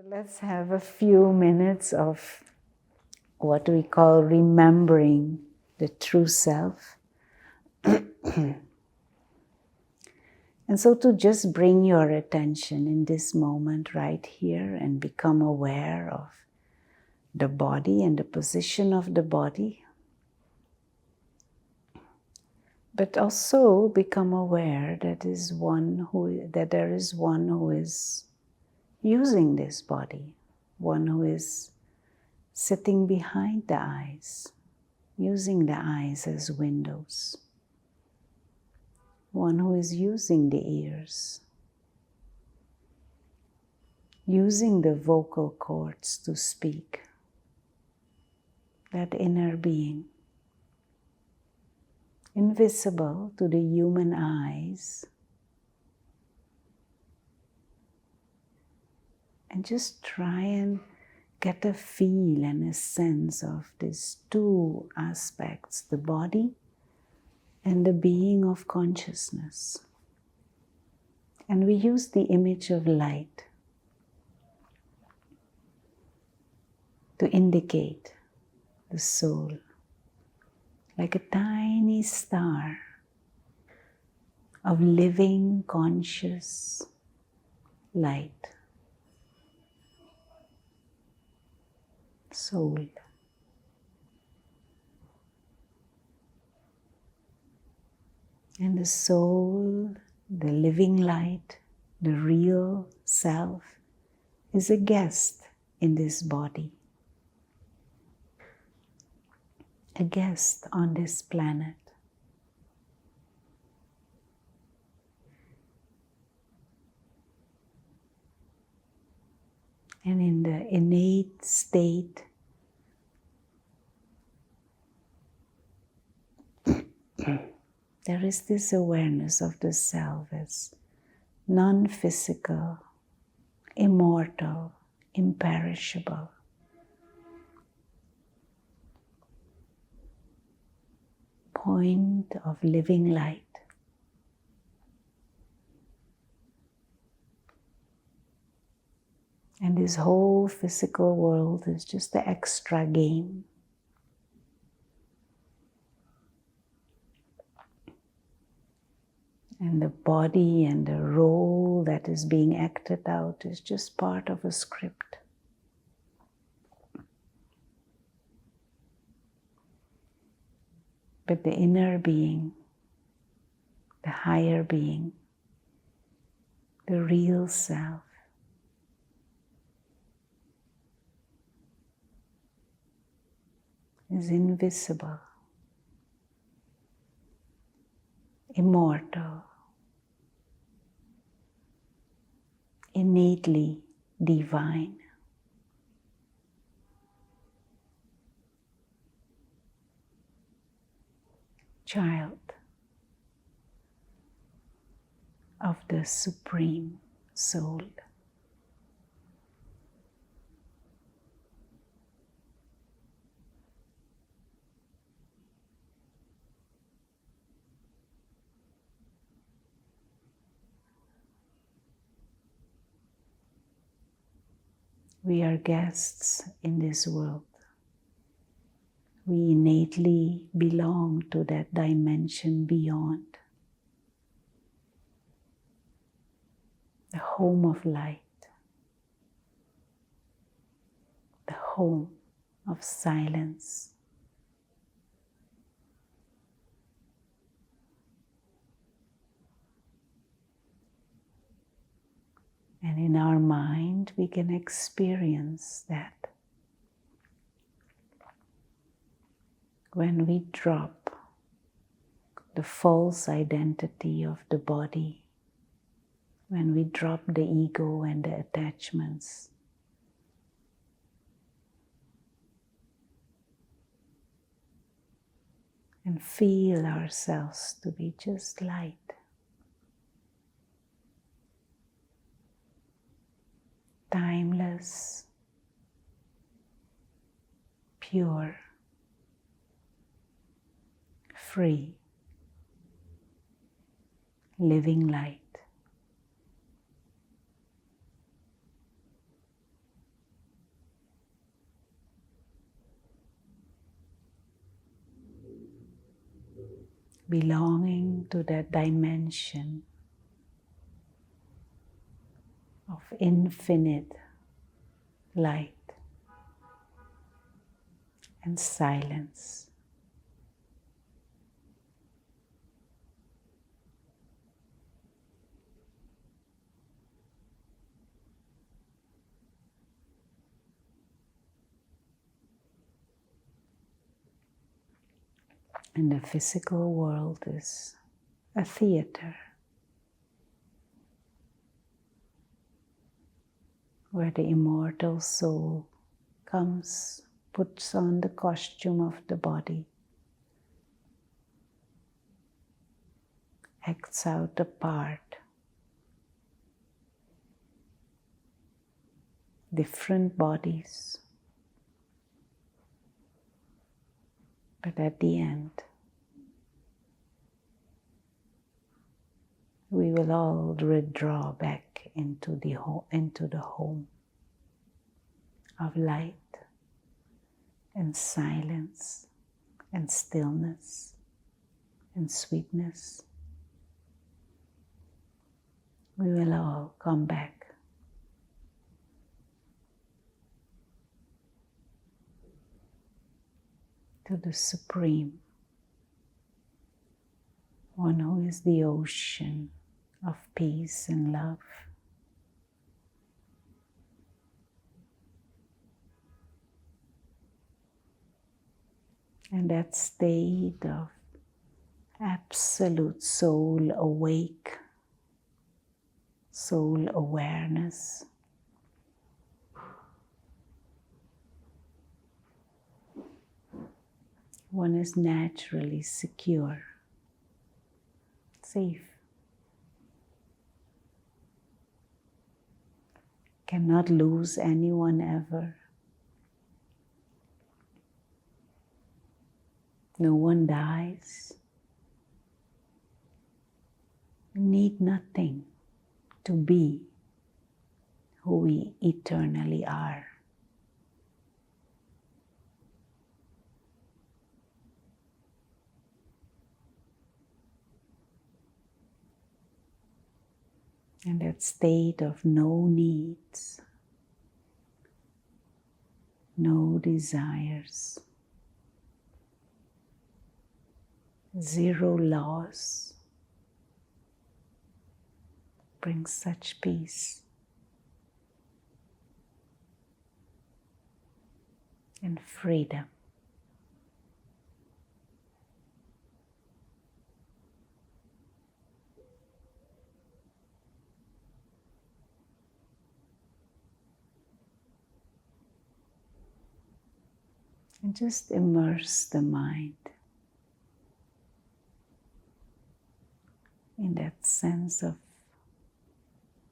Let's have a few minutes of what we call remembering the true self. And so to just bring your attention in this moment right here and become aware of the body and the position of the body. But also become aware that there is one who is using this body, one who is sitting behind the eyes, using the eyes as windows, one who is using the ears, using the vocal cords to speak, that inner being, invisible to the human eyes. And just try and get a feel and a sense of these two aspects, the body and the being of consciousness. And we use the image of light to indicate the soul, like a tiny star of living, conscious light. Soul. And the soul, the living light, the real self, is a guest in this body, a guest on this planet. And in the innate state there is this awareness of the self as non-physical, immortal, imperishable. Point of living light. And this whole physical world is just the extra game. And the body and the role that is being acted out is just part of a script. But the inner being, the higher being, the real self, is invisible, immortal, innately divine. Child of the Supreme Soul. We are guests in this world. We innately belong to that dimension beyond, the home of light, the home of silence. And in our mind, we can experience that. When we drop the false identity of the body, when we drop the ego and the attachments, and feel ourselves to be just light. Timeless, pure, free, living light. belonging to that dimension of infinite light and silence. And the physical world is a theater where the immortal soul comes, puts on the costume of the body, acts out a part, different bodies, but at the end, we will all withdraw back into the home of light and silence and stillness and sweetness. We will all come back to the Supreme, one who is the ocean of peace and love. And that state of absolute soul awake, soul awareness, one is naturally secure, safe, cannot lose anyone ever. No one dies. We need nothing to be who we eternally are. And that state of no needs, no desires, zero loss, brings such peace and freedom. And just immerse the mind in that sense of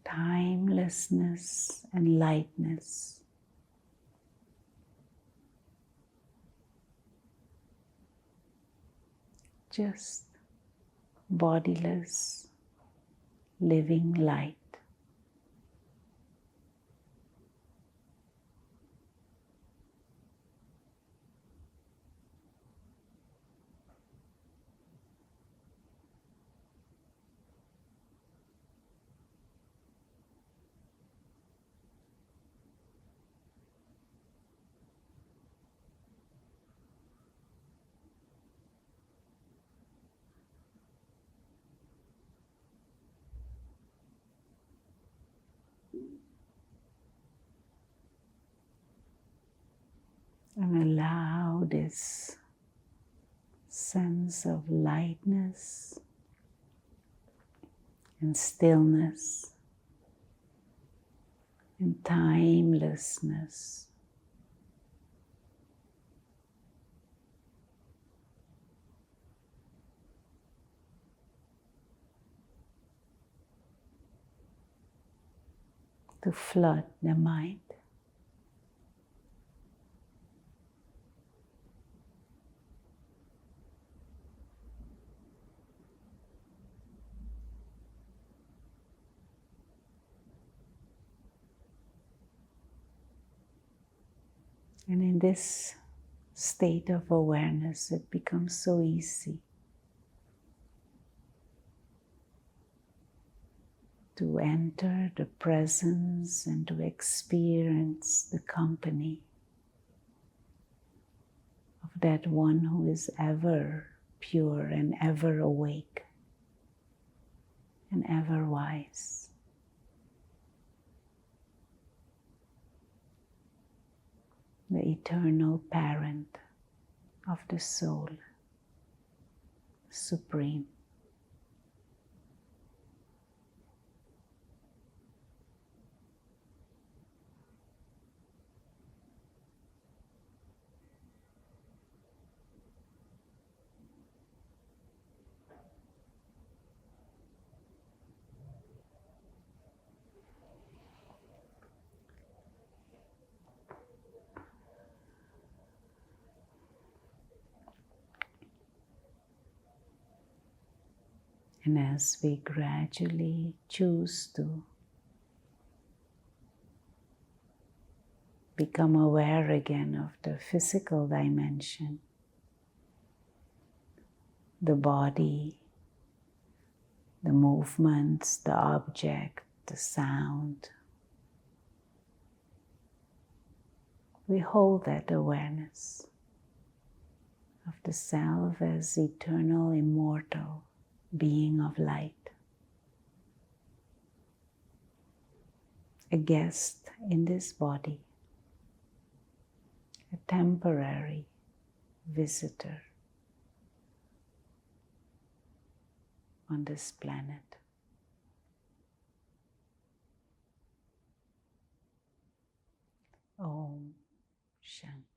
timelessness and lightness. Just bodiless, living light. And allow this sense of lightness and stillness and timelessness to flood the mind. And in this state of awareness, it becomes so easy to enter the presence and to experience the company of that one who is ever pure and ever awake and ever wise. The eternal parent of the soul, supreme. And as we gradually choose to become aware again of the physical dimension, the body, the movements, the object, the sound, we hold that awareness of the self as eternal, immortal being of light, a guest in this body, a temporary visitor on this planet. Om Shanti.